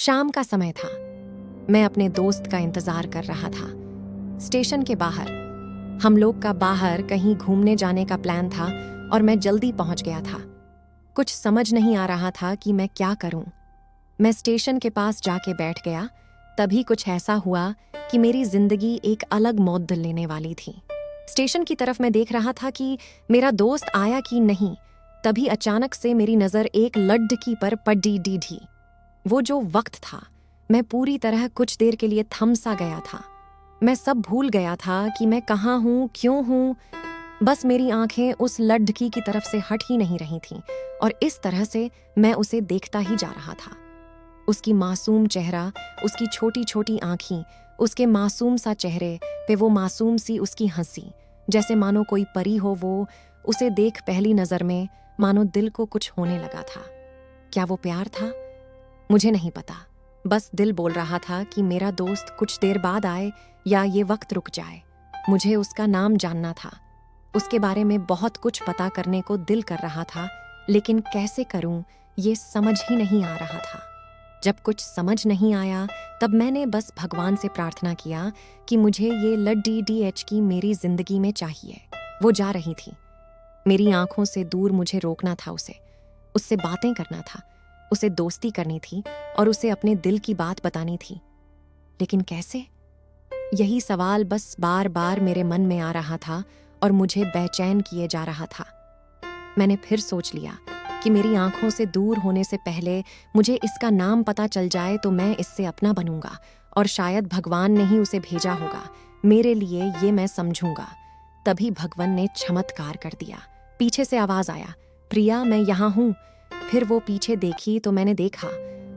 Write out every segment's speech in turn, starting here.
शाम का समय था। मैं अपने दोस्त का इंतजार कर रहा था। स्टेशन के बाहर हम लोग का बाहर कहीं घूमने जाने का प्लान था और मैं जल्दी पहुंच गया था। कुछ समझ नहीं आ रहा था कि मैं क्या करूं। मैं स्टेशन के पास जाके बैठ गया। तभी कुछ ऐसा हुआ कि मेरी जिंदगी एक अलग मौत लेने वाली थी। स्टेशन की तरफ मैं देख रहा था कि मेरा दोस्त आया कि नहीं। तभी अचानक से मेरी नजर एक लड़की पर पड़ी। वो जो वक्त था, मैं पूरी तरह कुछ देर के लिए थम सा गया था। मैं सब भूल गया था कि मैं कहाँ हूँ, क्यों हूँ। बस मेरी आंखें उस लड़की की तरफ से हट ही नहीं रही थीं और इस तरह से मैं उसे देखता ही जा रहा था। उसकी मासूम चेहरा, उसकी छोटी छोटी आंखें, उसके मासूम सा चेहरे पे वो मासूम सी उसकी हंसी, जैसे मानो कोई परी हो वो। उसे देख पहली नजर में मानो दिल को कुछ होने लगा था। क्या वो प्यार था? मुझे नहीं पता। बस दिल बोल रहा था कि मेरा दोस्त कुछ देर बाद आए या ये वक्त रुक जाए। मुझे उसका नाम जानना था। उसके बारे में बहुत कुछ पता करने को दिल कर रहा था, लेकिन कैसे करूं ये समझ ही नहीं आ रहा था। जब कुछ समझ नहीं आया तब मैंने बस भगवान से प्रार्थना किया कि मुझे ये लड़की की मेरी जिंदगी में चाहिए। वो जा रही थी। मेरी आंखों से दूर मुझे रोकना था उसे। उससे बातें करना था, उसे दोस्ती करनी थी और उसे अपने दिल की बात बतानी थी। लेकिन कैसे? यही सवाल बस बार बार मेरे मन में आ रहा था और मुझे बेचैन किए जा रहा था। मैंने फिर सोच लिया कि मेरी आंखों से दूर होने से पहले मुझे इसका नाम पता चल जाए तो मैं इससे अपना बनूंगा और शायद भगवान ने ही उसे भेजा होगा मेरे लिए, ये मैं समझूंगा। तभी भगवान ने चमत्कार कर दिया। पीछे से आवाज आया, प्रिया मैं यहाँ हूं। फिर वो पीछे देखी तो मैंने देखा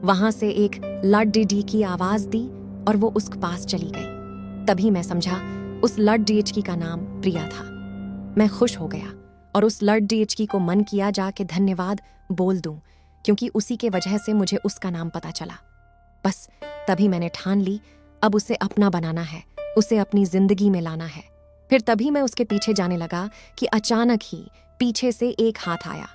वहां से एक लड़की की आवाज दी और वो उसके पास चली गई। तभी मैं समझा उस लड़की का नाम प्रिया था। मैं खुश हो गया और उस लड़की को मन किया जाके धन्यवाद बोल दूं, क्योंकि उसी के वजह से मुझे उसका नाम पता चला। बस तभी मैंने ठान ली, अब उसे अपना बनाना है, उसे अपनी जिंदगी में लाना है। फिर तभी मैं उसके पीछे जाने लगा कि अचानक ही पीछे से एक हाथ आया।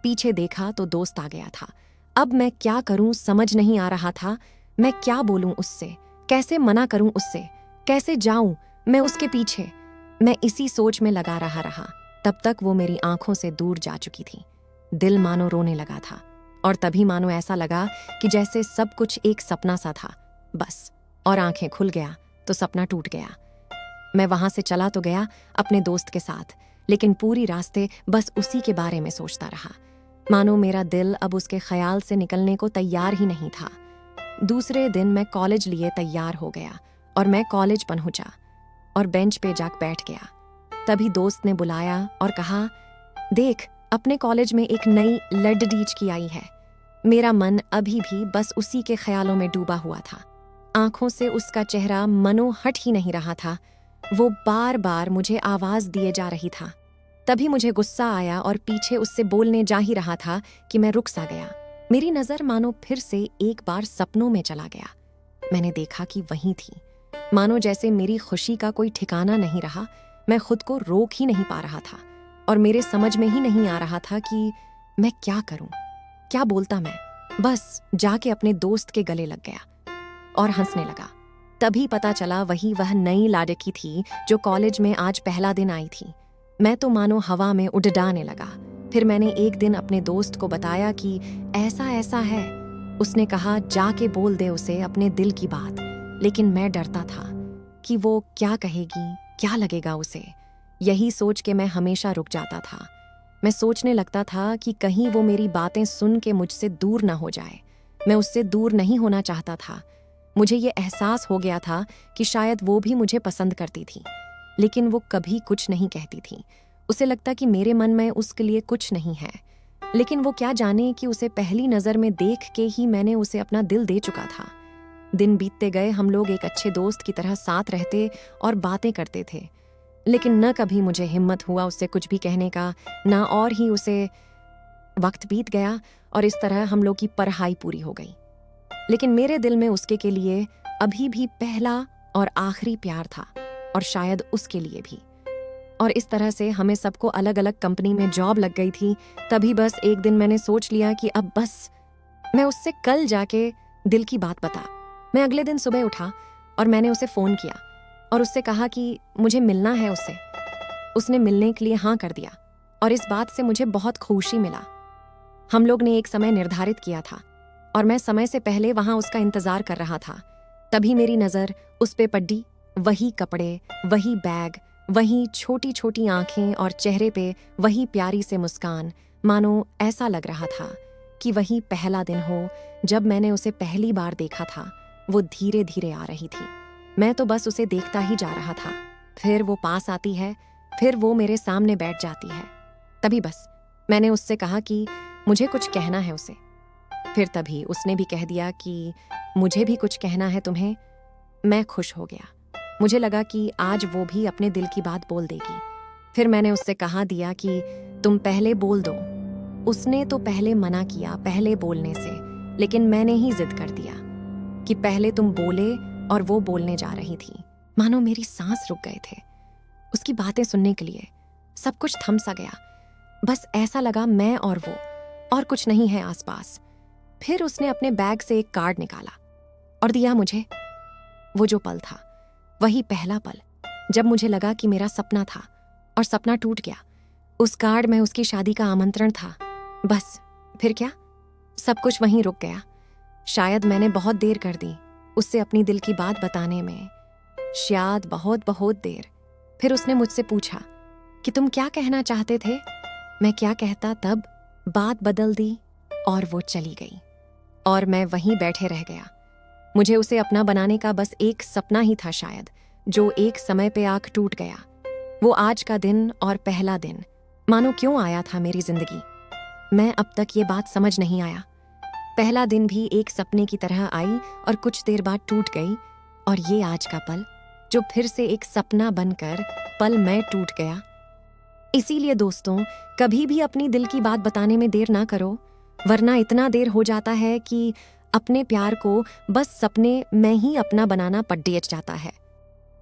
पीछे देखा तो दोस्त आ गया था। अब मैं क्या करूं समझ नहीं आ रहा था। मैं क्या बोलूं उससे, कैसे मना करूं उससे, कैसे जाऊं मैं उसके पीछे। मैं इसी सोच में लगा रहा। तब तक वो मेरी आंखों से दूर जा चुकी थी। दिल मानो रोने लगा था और तभी मानो ऐसा लगा कि जैसे सब कुछ एक सपना सा था बस। और आंखें खुल गया तो सपना टूट गया। मैं वहां से चला तो गया अपने दोस्त के साथ, लेकिन पूरी रास्ते बस उसी के बारे में सोचता रहा। मानो मेरा दिल अब उसके ख्याल से निकलने को तैयार ही नहीं था। दूसरे दिन मैं कॉलेज लिए तैयार हो गया और मैं कॉलेज पहुंचा और बेंच पे जाकर बैठ गया। तभी दोस्त ने बुलाया और कहा, देख अपने कॉलेज में एक नई लड़की आई है। मेरा मन अभी भी बस उसी के ख्यालों में डूबा हुआ था। आंखों से उसका चेहरा मनो हट ही नहीं रहा था। वो बार बार मुझे आवाज दिए जा रही था। तभी मुझे गुस्सा आया और पीछे उससे बोलने जा ही रहा था कि मैं रुक सा गया। मेरी नजर मानो फिर से एक बार सपनों में चला गया। मैंने देखा कि वहीं थी। मानो जैसे मेरी खुशी का कोई ठिकाना नहीं रहा। मैं खुद को रोक ही नहीं पा रहा था और मेरे समझ में ही नहीं आ रहा था कि मैं क्या करूं, क्या बोलता मैं। बस जाके अपने दोस्त के गले लग गया और हंसने लगा। तभी पता चला वह नई लड़की थी जो कॉलेज में आज पहला दिन आई थी। मैं तो मानो हवा में उड़ाने लगा। फिर मैंने एक दिन अपने दोस्त को बताया कि ऐसा ऐसा है। उसने कहा जाके बोल दे उसे अपने दिल की बात। लेकिन मैं डरता था कि वो क्या कहेगी, क्या लगेगा उसे। यही सोच के मैं हमेशा रुक जाता था। मैं सोचने लगता था कि कहीं वो मेरी बातें सुन के मुझसे दूर ना हो जाए। मैं उससे दूर नहीं होना चाहता था। मुझे ये एहसास हो गया था कि शायद वो भी मुझे पसंद करती थी, लेकिन वो कभी कुछ नहीं कहती थी। उसे लगता कि मेरे मन में उसके लिए कुछ नहीं है। लेकिन वो क्या जाने कि उसे पहली नजर में देख के ही मैंने उसे अपना दिल दे चुका था। दिन बीतते गए, हम लोग एक अच्छे दोस्त की तरह साथ रहते और बातें करते थे। लेकिन न कभी मुझे हिम्मत हुआ उससे कुछ भी कहने का, ना और ही उसे। वक्त बीत गया और इस तरह हम लोग की पढ़ाई पूरी हो गई। लेकिन मेरे दिल में उसके के लिए अभी भी पहला और आखिरी प्यार था और शायद उसके लिए भी। और इस तरह से हमें सबको अलग अलग कंपनी में जॉब लग गई थी। तभी बस एक दिन मैंने सोच लिया कि अब बस मैं उससे कल जाके दिल की बात बता। मैं अगले दिन सुबह उठा और मैंने उसे फ़ोन किया और उससे कहा कि मुझे मिलना है उससे। उसने मिलने के लिए हाँ कर दिया और इस बात से मुझे बहुत खुशी मिला। हम लोग ने एक समय निर्धारित किया था और मैं समय से पहले वहां उसका इंतजार कर रहा था। तभी मेरी नज़र उस पे पड़ी। वही कपड़े, वही बैग, वही छोटी छोटी आंखें और चेहरे पे वही प्यारी से मुस्कान। मानो ऐसा लग रहा था कि वही पहला दिन हो जब मैंने उसे पहली बार देखा था। वो धीरे धीरे आ रही थी। मैं तो बस उसे देखता ही जा रहा था। फिर वो पास आती है, फिर वो मेरे सामने बैठ जाती है। तभी बस मैंने उससे कहा कि मुझे कुछ कहना है उसे। फिर तभी उसने भी कह दिया कि मुझे भी कुछ कहना है तुम्हें। मैं खुश हो गया। मुझे लगा कि आज वो भी अपने दिल की बात बोल देगी। फिर मैंने उससे कहा दिया कि तुम पहले बोल दो। उसने तो पहले मना किया पहले बोलने से, लेकिन मैंने ही जिद कर दिया कि पहले तुम बोले और वो बोलने जा रही थी। मानो मेरी सांस रुक गए थे उसकी बातें सुनने के लिए। सब कुछ थम सा गया। बस ऐसा लगा मैं और वो, और कुछ नहीं है आसपास। फिर उसने अपने बैग से एक कार्ड निकाला और दिया मुझे। वो जो पल था, वही पहला पल जब मुझे लगा कि मेरा सपना था और सपना टूट गया। उस कार्ड में उसकी शादी का आमंत्रण था। बस फिर क्या, सब कुछ वहीं रुक गया। शायद मैंने बहुत देर कर दी उससे अपनी दिल की बात बताने में, शायद बहुत बहुत देर। फिर उसने मुझसे पूछा कि तुम क्या कहना चाहते थे। मैं क्या कहता तब। बात बदल दी और वो चली गई और मैं वहीं बैठे रह गया। मुझे उसे अपना बनाने का बस एक सपना ही था शायद, जो एक समय पे आंख टूट गया। वो आज का दिन और पहला दिन मानो क्यों आया था मेरी जिंदगी। मैं अब तक ये बात समझ नहीं आया। पहला दिन भी एक सपने की तरह आई और कुछ देर बाद टूट गई, और ये आज का पल जो फिर से एक सपना बनकर पल में टूट गया। इसीलिए दोस्तों, कभी भी अपनी दिल की बात बताने में देर ना करो, वरना इतना देर हो जाता है कि अपने प्यार को बस सपने में ही अपना बनाना पड़ जाता है।